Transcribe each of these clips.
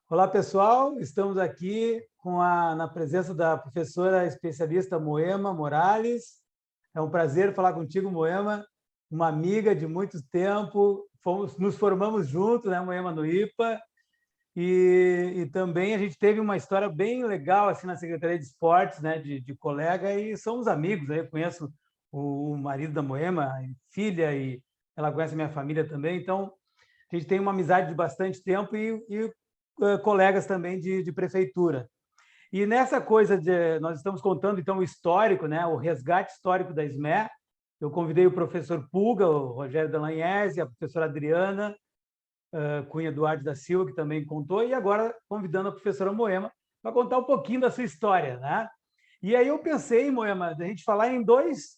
Olá, pessoal. Estamos aqui na presença da professora especialista Moema Morales. É um prazer falar contigo, Moema, uma amiga de muito tempo. Nos formamos juntos, né, Moema, no IPA. E também a gente teve uma história bem legal assim na Secretaria de Esportes, né, de colega, e somos amigos. Aí eu conheço o marido da Moema, a filha, e ela conhece a minha família também. Então, a gente tem uma amizade de bastante tempo e colegas também de prefeitura. E nessa coisa nós estamos contando então o histórico, né, o resgate histórico da SME. Eu convidei o professor Pulga, o Rogério Delagnese, a professora Adriana Cunha Duarte da Silva, que também contou, e agora convidando a professora Moema para contar um pouquinho da sua história, né? E aí eu pensei, Moema, da gente falar em dois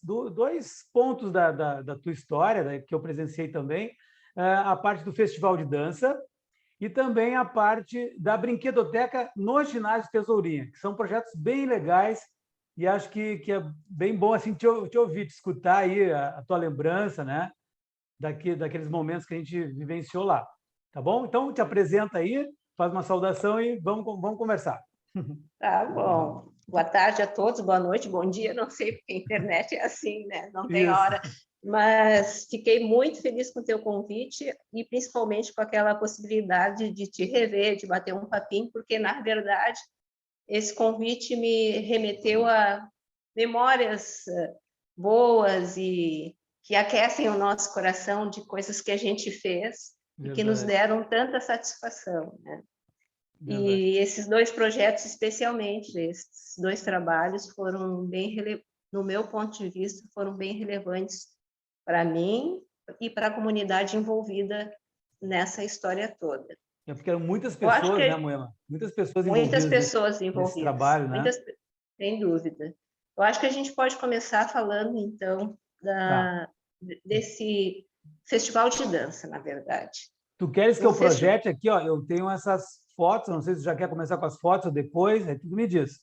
pontos da tua história, né, que eu presenciei também, a parte do Festival de Dança e também a parte da brinquedoteca no Ginásio Tesourinha, que são projetos bem legais e acho que é bem bom assim te ouvir, te escutar aí a tua lembrança, né? Daqueles momentos que a gente vivenciou lá. Tá bom? Então, te apresenta aí, faz uma saudação e vamos conversar. Tá bom. Boa tarde a todos, boa noite, bom dia. Não sei porque a internet é assim, né? Não tem Isso. hora. Mas fiquei muito feliz com o teu convite e principalmente com aquela possibilidade de te rever, de bater um papinho, porque, na verdade, esse convite me remeteu a memórias boas e que aquecem o nosso coração de coisas que a gente fez e que nos Verdade, deram tanta satisfação, né? verdade. E esses dois projetos, especialmente, esses dois trabalhos foram no meu ponto de vista, foram bem relevantes para mim e para a comunidade envolvida nessa história toda. É porque eram muitas Eu acho pessoas, né, que Moema? Muitas pessoas muitas envolvidas pessoas nesse envolvidas, trabalho, né? muitas, sem dúvida. Eu acho que a gente pode começar falando, então, Tá. desse festival de dança, na verdade. Tu queres que O eu festival projete aqui, ó? Eu tenho essas fotos, não sei se tu já quer começar com as fotos ou depois, aí tu me diz.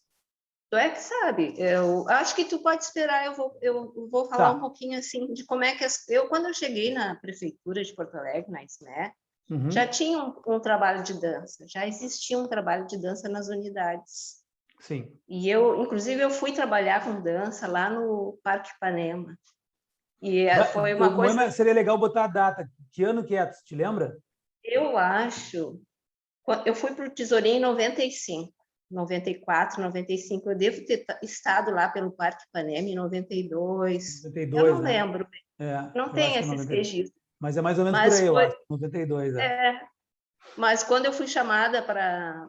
Tu é que sabe. Eu acho que tu pode esperar. Eu vou falar um Tá. pouquinho assim de como é que quando eu cheguei na prefeitura de Porto Alegre, na SME, já Uhum. tinha um trabalho de dança, já existia um trabalho de dança nas unidades. Sim. E inclusive, eu fui trabalhar com dança lá no Parque Ipanema. E foi uma Moema, coisa, seria legal botar a data. Que ano que é? Tu te lembra? eu acho. Eu fui para o Tesourinho em 95. 94, 95, eu devo ter estado lá pelo Parque Ipanema em 92. Eu 92, não né? lembro. É, Não eu tem acho que é esses 92. registros, Mas é mais ou menos por mas aí, eu foi, acho. 92, é. é, mas quando eu fui chamada para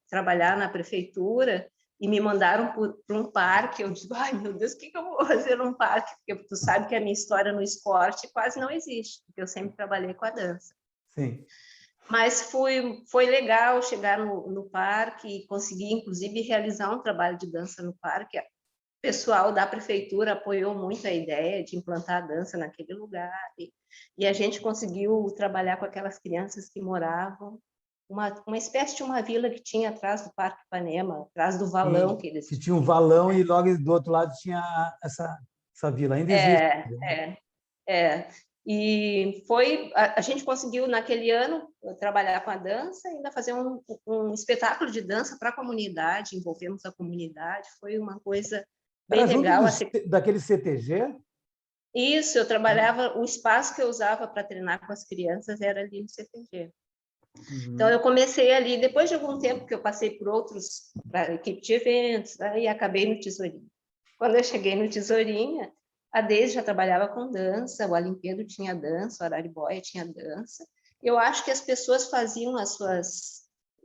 trabalhar na prefeitura e me mandaram para um parque, eu digo, ai meu Deus, o que eu vou fazer num parque? Porque tu sabe que a minha história no esporte quase não existe, porque eu sempre trabalhei com a dança. Sim. Mas foi legal chegar no parque e conseguir, inclusive, realizar um trabalho de dança no parque. O pessoal da prefeitura apoiou muito a ideia de implantar a dança naquele lugar e a gente conseguiu trabalhar com aquelas crianças que moravam uma espécie de uma vila que tinha atrás do Parque Ipanema, atrás do valão Sim, que eles que tinha um tinham, valão né? e logo do outro lado tinha essa vila. Ainda existe. É, é, é. E a gente conseguiu, naquele ano, trabalhar com a dança e ainda fazer um espetáculo de dança para a comunidade, envolvemos a comunidade, foi uma coisa bem Era junto legal. daquele CTG? Isso, eu trabalhava, o espaço que eu usava para treinar com as crianças era ali no CTG. Então, Uhum. eu comecei ali, depois de algum tempo que eu passei por outros, para equipe de eventos, aí acabei no Tesourinha. Quando eu cheguei no Tesourinha, a Deise já trabalhava com dança, o Alimpedo tinha dança, o Araribóia tinha dança. Eu acho que as pessoas faziam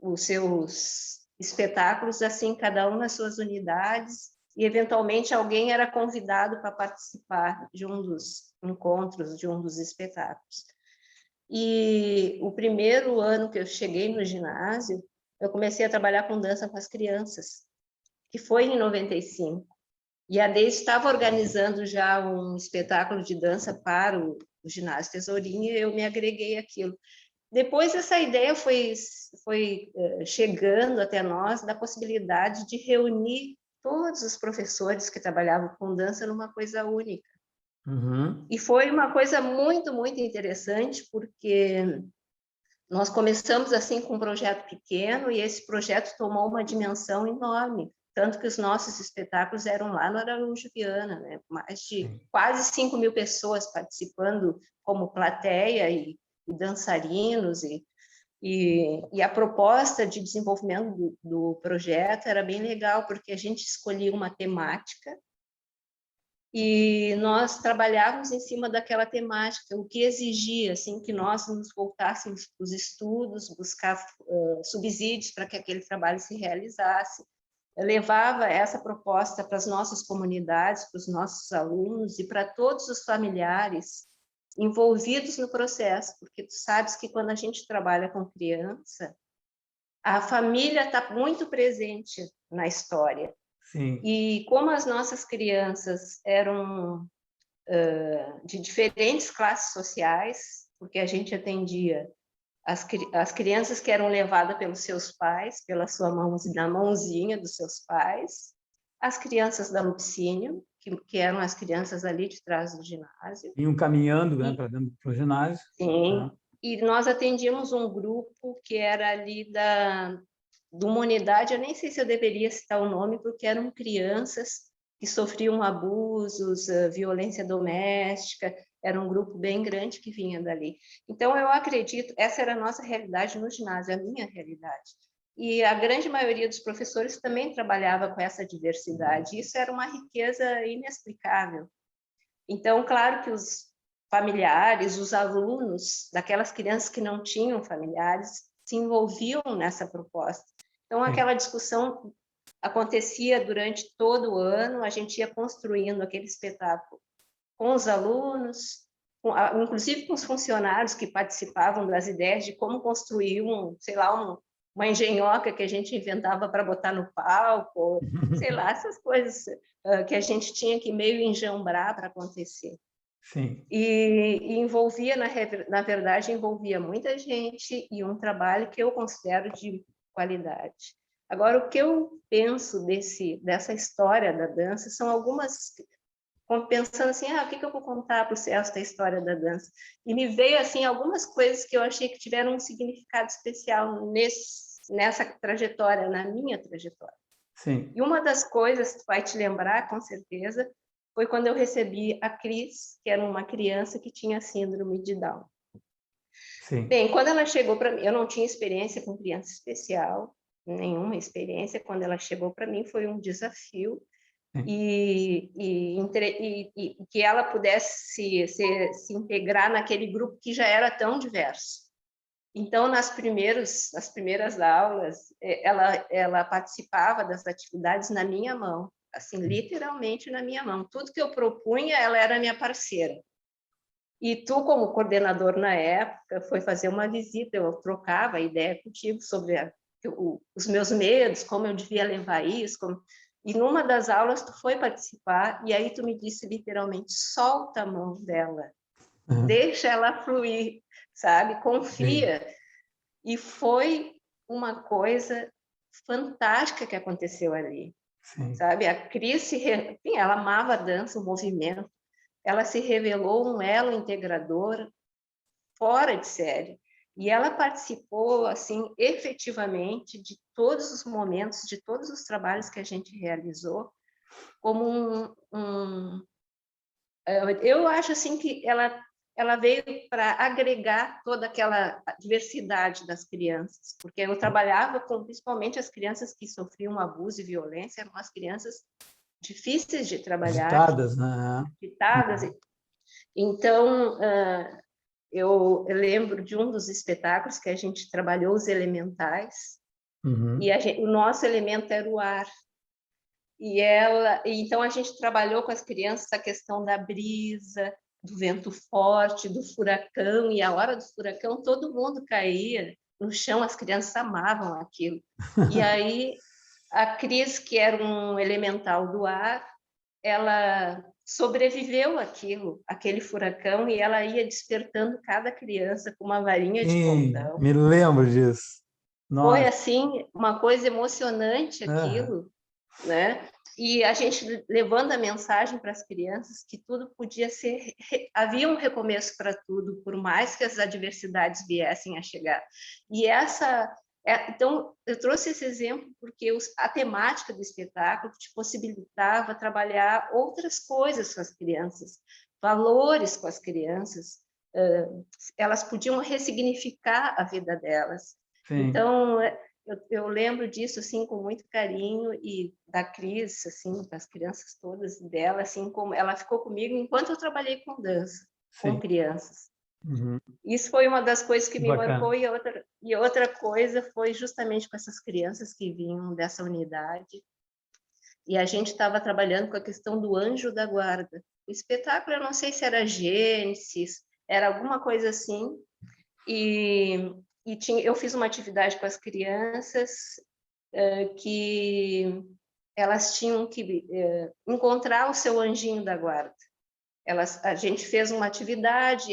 os seus espetáculos assim, cada um nas suas unidades, e eventualmente alguém era convidado para participar de um dos encontros, de um dos espetáculos. E o primeiro ano que eu cheguei no ginásio, eu comecei a trabalhar com dança com as crianças, que foi em 95. E a Deise estava organizando já um espetáculo de dança para o ginásio Tesourinha e eu me agreguei àquilo. Depois essa ideia foi chegando até nós da possibilidade de reunir todos os professores que trabalhavam com dança numa coisa única. Uhum. E foi uma coisa muito, muito interessante, porque Nós começamos assim com um projeto pequeno e esse projeto tomou uma dimensão enorme, tanto que os nossos espetáculos eram lá no Araújo Viana, né? Mais de quase 5.000 pessoas participando como plateia e dançarinos, e a proposta de desenvolvimento do projeto era bem legal, porque a gente escolhia uma temática e nós trabalhávamos em cima daquela temática, o que exigia assim que nós nos voltássemos para os estudos, buscar subsídios para que aquele trabalho se realizasse. Eu levava essa proposta para as nossas comunidades, para os nossos alunos e para todos os familiares envolvidos no processo, porque tu sabes que quando a gente trabalha com criança, a família está muito presente na história. Sim. E como as nossas crianças eram de diferentes classes sociais, porque a gente atendia as crianças que eram levadas pelos seus pais, pela sua mão, na mãozinha dos seus pais, as crianças da Lupicínio, que eram as crianças ali de trás do ginásio. Iam caminhando, né, para dentro do ginásio. Sim, né? E nós atendíamos um grupo que era ali de uma unidade, eu nem sei se eu deveria citar o nome, porque eram crianças que sofriam abusos, violência doméstica, era um grupo bem grande que vinha dali. Então, eu acredito, essa era a nossa realidade no ginásio, a minha realidade. E a grande maioria dos professores também trabalhava com essa diversidade, isso era uma riqueza inexplicável. Então, claro que os familiares, os alunos daquelas crianças que não tinham familiares, se envolviam nessa proposta. Então, aquela discussão acontecia durante todo o ano, a gente ia construindo aquele espetáculo com os alunos, inclusive com os funcionários que participavam das ideias de como construir sei lá, uma engenhoca que a gente inventava para botar no palco, sei lá, essas coisas que a gente tinha que meio enjambrar para acontecer. Sim. E envolvia, na verdade, envolvia muita gente e um trabalho que eu considero de qualidade. Agora, o que eu penso dessa história da dança são algumas, pensando assim, o que eu vou contar para o Celso da história da dança? E me veio assim algumas coisas que eu achei que tiveram um significado especial nessa trajetória, na minha trajetória. Sim. E uma das coisas, tu vai te lembrar, com certeza, foi quando eu recebi a Cris, que era uma criança que tinha síndrome de Down. Sim. Bem, quando ela chegou para mim, eu não tinha experiência com criança especial, nenhuma experiência. Quando ela chegou para mim, foi um desafio, e que ela pudesse se integrar naquele grupo que já era tão diverso. Então, nas primeiras aulas, ela participava das atividades na minha mão, assim, literalmente na minha mão. Tudo que eu propunha, ela era minha parceira. E tu, como coordenador na época, foi fazer uma visita, eu trocava ideia contigo sobre os meus medos, como eu devia levar isso. E numa das aulas tu foi participar, e aí tu me disse literalmente, solta a mão dela, deixa ela fluir, sabe? Confia. Sim. E foi uma coisa fantástica que aconteceu ali. Sim. Sabe? A Cris, ela amava a dança, o movimento, ela se revelou um elo integrador fora de série. E ela participou, assim, efetivamente, de todos os momentos, de todos os trabalhos que a gente realizou, como eu acho, assim, que ela veio para agregar toda aquela diversidade das crianças, porque eu trabalhava com, principalmente, as crianças que sofriam abuso e violência, eram as crianças difíceis de trabalhar. Agitadas, né? Agitadas. Então, eu lembro de um dos espetáculos que a gente trabalhou, os elementais, e o nosso elemento era o ar. Então, a gente trabalhou com as crianças a questão da brisa, do vento forte, do furacão, e a hora do furacão todo mundo caía no chão, as crianças amavam aquilo. E aí, a Cris, que era um elemental do ar, ela sobreviveu aquele furacão, e ela ia despertando cada criança com uma varinha de condão. Me lembro disso. Nossa. Foi, assim, uma coisa emocionante aquilo. né? E a gente levando a mensagem para as crianças que tudo podia ser, havia um recomeço para tudo, por mais que as adversidades viessem a chegar. E então, eu trouxe esse exemplo porque a temática do espetáculo te possibilitava trabalhar outras coisas com as crianças, valores com as crianças, elas podiam ressignificar a vida delas. Sim. Então, eu lembro disso assim com muito carinho, e da Cris, assim, das crianças todas dela, assim, como ela ficou comigo enquanto eu trabalhei com dança, com crianças. Uhum. Isso foi uma das coisas que me Bacana. marcou, e outra coisa foi justamente com essas crianças que vinham dessa unidade, e a gente estava trabalhando com a questão do anjo da guarda. O espetáculo, eu não sei se era Gênesis, era alguma coisa assim, eu fiz uma atividade com as crianças que elas tinham que encontrar o seu anjinho da guarda. A gente fez uma atividade,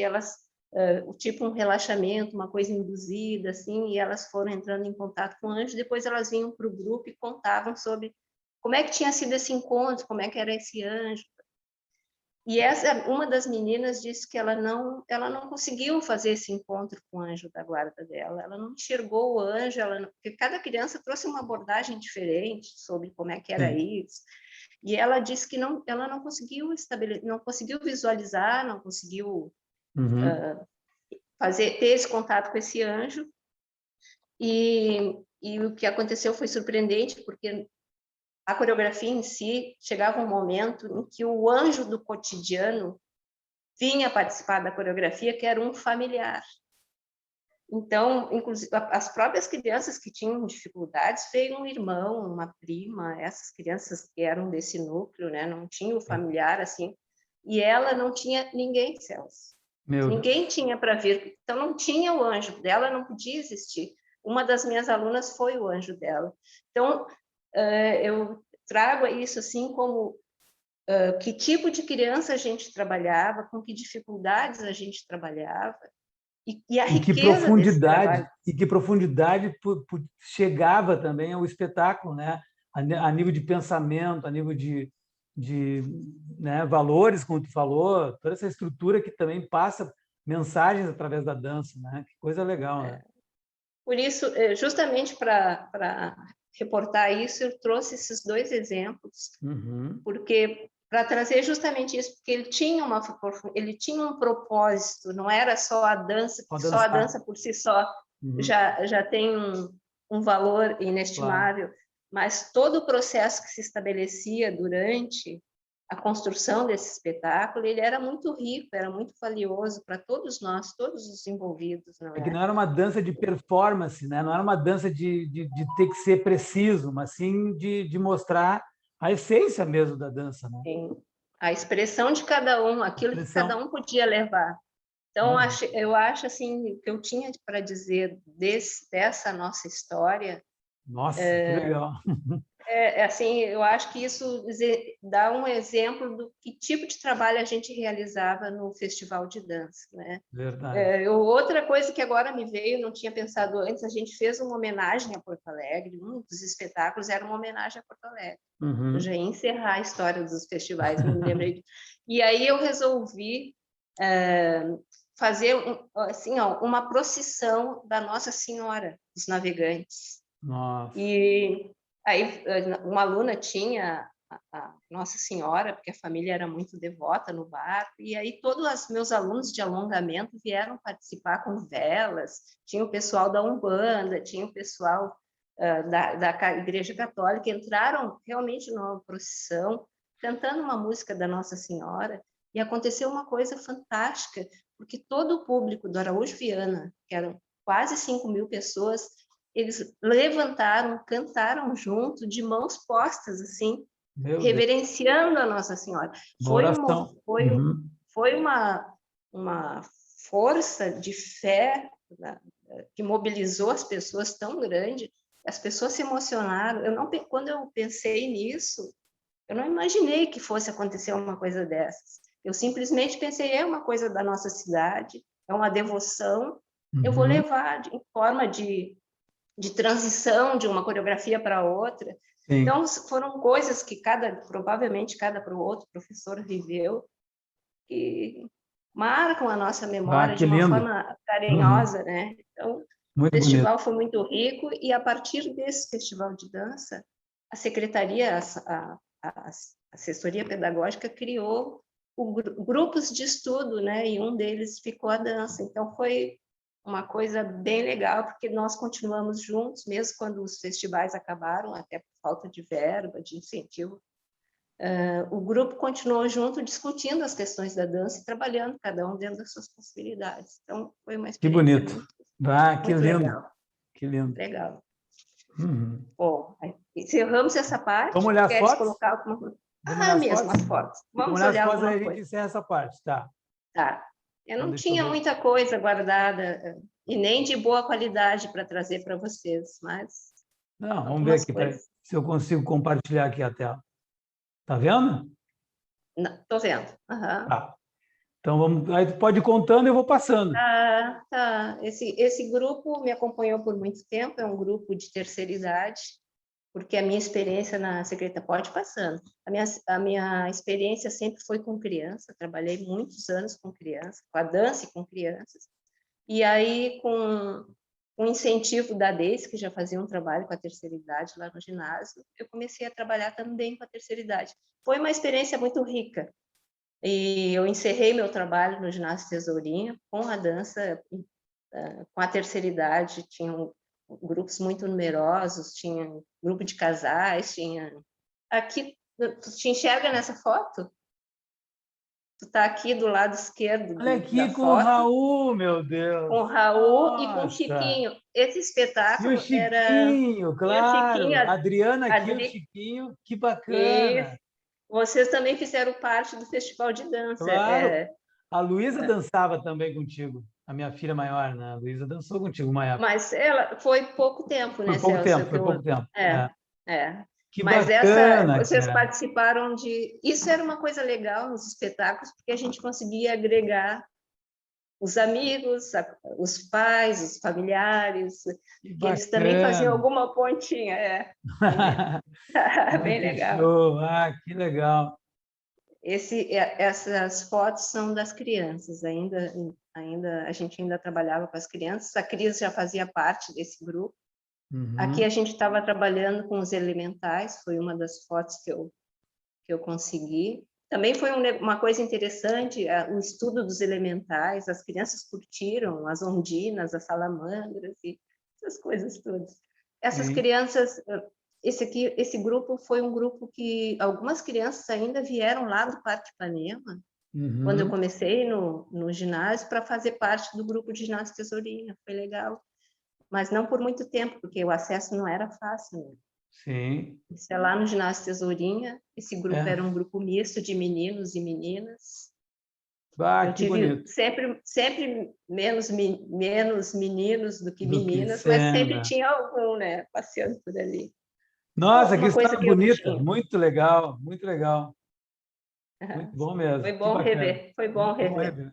tipo um relaxamento, uma coisa induzida, assim, e elas foram entrando em contato com o anjo, depois elas vinham para o grupo e contavam sobre como é que tinha sido esse encontro, como é que era esse anjo. E uma das meninas disse que ela não conseguiu fazer esse encontro com o anjo da guarda dela, ela não enxergou o anjo, porque cada criança trouxe uma abordagem diferente sobre como é que era isso. E ela disse que ela não conseguiu não conseguiu visualizar, não conseguiu ter esse contato com esse anjo. E o que aconteceu foi surpreendente, porque a coreografia em si chegava um momento em que o anjo do cotidiano vinha participar da coreografia, que era um familiar. Então, inclusive, as próprias crianças que tinham dificuldades, veio um irmão, uma prima, essas crianças que eram desse núcleo, né, não tinha o familiar, assim, e ela não tinha ninguém, Celso. Ninguém tinha para vir, então não tinha o anjo dela, não podia existir. Uma das minhas alunas foi o anjo dela. Então, eu trago isso assim como que tipo de criança a gente trabalhava, com que dificuldades a gente trabalhava, e a riqueza desse trabalho. E que profundidade chegava também ao espetáculo, né? A nível de pensamento, a nível de né, valores, como tu falou, toda essa estrutura que também passa mensagens através da dança, né? Que coisa legal, né? Por isso, justamente para reportar isso, eu trouxe esses dois exemplos, porque para trazer justamente isso, porque ele tinha um propósito, não era só a dança, porque só a dança por si só já tem um valor inestimável, mas todo o processo que se estabelecia durante a construção desse espetáculo, ele era muito rico, era muito valioso para todos nós, todos os envolvidos. Não é? Que não era uma dança de performance, né? Não era uma dança de ter que ser preciso, mas sim de mostrar a essência mesmo da dança. Né? Sim. A expressão de cada um, aquilo que cada um podia levar. Então, eu acho assim, o que eu tinha para dizer dessa nossa história. Nossa, que legal. Assim, eu acho que isso dá um exemplo do que tipo de trabalho a gente realizava no festival de dança, né? Verdade. Outra coisa que agora me veio, não tinha pensado antes, a gente fez uma homenagem a Porto Alegre, um dos espetáculos era uma homenagem a Porto Alegre. Eu já ia encerrar a história dos festivais, me lembrei. E aí eu resolvi fazer assim, uma procissão da Nossa Senhora dos Navegantes. Nossa. E aí uma aluna tinha a Nossa Senhora, porque a família era muito devota no barco, e aí todos os meus alunos de alongamento vieram participar com velas, tinha o pessoal da Umbanda, tinha o pessoal da Igreja Católica, entraram realmente numa procissão, cantando uma música da Nossa Senhora, e aconteceu uma coisa fantástica, porque todo o público do Araújo Viana, que eram quase 5.000 pessoas, eles levantaram, cantaram junto, de mãos postas, assim, reverenciando a Nossa Senhora. Foi uma força de fé, né, que mobilizou as pessoas tão grande, as pessoas se emocionaram. Quando eu pensei nisso, eu não imaginei que fosse acontecer uma coisa dessas. Eu simplesmente pensei, é uma coisa da nossa cidade, é uma devoção, eu vou levar em forma de de transição de uma coreografia para outra. Sim. Então, foram coisas que provavelmente cada outro professor viveu, que marcam a nossa memória de uma lindo. forma carinhosa, né? Então, muito o festival bonito. foi muito rico, e a partir desse festival de dança, a secretaria, a assessoria pedagógica criou grupos de estudo, né? E um deles ficou a dança. Então, foi uma coisa bem legal, porque nós continuamos juntos, mesmo quando os festivais acabaram, até por falta de verba, de incentivo. O grupo continuou junto, discutindo as questões da dança e trabalhando, cada um dentro das suas possibilidades. Então, foi uma experiência bonito. muito, Que muito lindo. legal. Que lindo. Legal. Uhum. Bom, encerramos essa parte. Vamos olhar as Queres fotos? colocar alguma coisa? Vamos olhar as Mesmo, fotos? as fotos. Vamos Vamos olhar as olhar fotos, aí alguma a gente coisa. encerra essa parte, tá? Tá. Eu Então, não deixa eu tinha ver. muita coisa guardada e nem de boa qualidade para trazer para vocês, mas Não, vamos ver algumas aqui coisas. se eu consigo compartilhar aqui a tela. Tá vendo? Estou vendo. Uhum. Tá. Então, vamos, aí tu pode ir contando e eu vou passando. Tá. Esse grupo me acompanhou por muito tempo, é um grupo de terceira idade, porque a minha experiência na secretaria, pode passando, a minha experiência sempre foi com criança, trabalhei muitos anos com criança, com a dança e com crianças, e aí com o incentivo da DEIS, que já fazia um trabalho com a terceira idade lá no ginásio, eu comecei a trabalhar também com a terceira idade. Foi uma experiência muito rica, e eu encerrei meu trabalho no ginásio Tesourinha com a dança, com a terceira idade, tinham grupos muito numerosos, tinha grupo de casais, tinha... Aqui, tu te enxerga nessa foto? Tu está aqui do lado esquerdo Olha da aqui com o foto, Raul, meu Deus. com o Raul e com o Nossa. Chiquinho. Esse E o espetáculo era... Chiquinho, E o claro. Chiquinho, A Adriana aqui, o Adri... Chiquinho. Que E bacana. vocês também fizeram parte do festival de dança. Claro. A Luísa dançava também contigo. A minha filha maior, né? A Luísa dançou contigo uma época. Mas ela foi pouco tempo, né, Foi pouco Celso? tempo, foi pouco tempo. É. Que Mas bacana, vocês cara. participaram de... Isso era uma coisa legal nos espetáculos, porque a gente conseguia agregar os amigos, os pais, os familiares, que eles também faziam Bacana. alguma pontinha. Bem Que legal. show. Que legal. Essas fotos são das crianças, a gente ainda trabalhava com as crianças, a Cris já fazia parte desse grupo. Uhum. Aqui a gente estava trabalhando com os elementais, foi uma das fotos que eu consegui. Também foi uma coisa interessante, o estudo dos elementais, as crianças curtiram as ondinas, as salamandras e essas coisas todas. Essas crianças, esse grupo foi um grupo que algumas crianças ainda vieram lá do Parque Ipanema, quando eu comecei no ginásio, para fazer parte do grupo de ginásio Tesourinha, foi legal. Mas não por muito tempo, porque o acesso não era fácil, né? Sim. Isso é lá no ginásio Tesourinha, esse grupo era um grupo misto de meninos e meninas. Eu Que tive bonito. sempre menos meninos do que meninas, que mas sempre tinha algum, né, passeando por ali. Nossa, que Coisa história que eu bonita. tinha. Muito legal, muito legal. Muito bom mesmo. Foi Que bom bacana. rever, foi bom rever.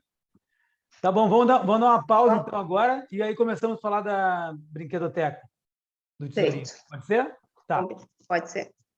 Tá bom, vamos dar uma pausa então agora e aí começamos a falar da brinquedoteca do Tesourinho. Feito. Pode ser? Tá. Pode ser.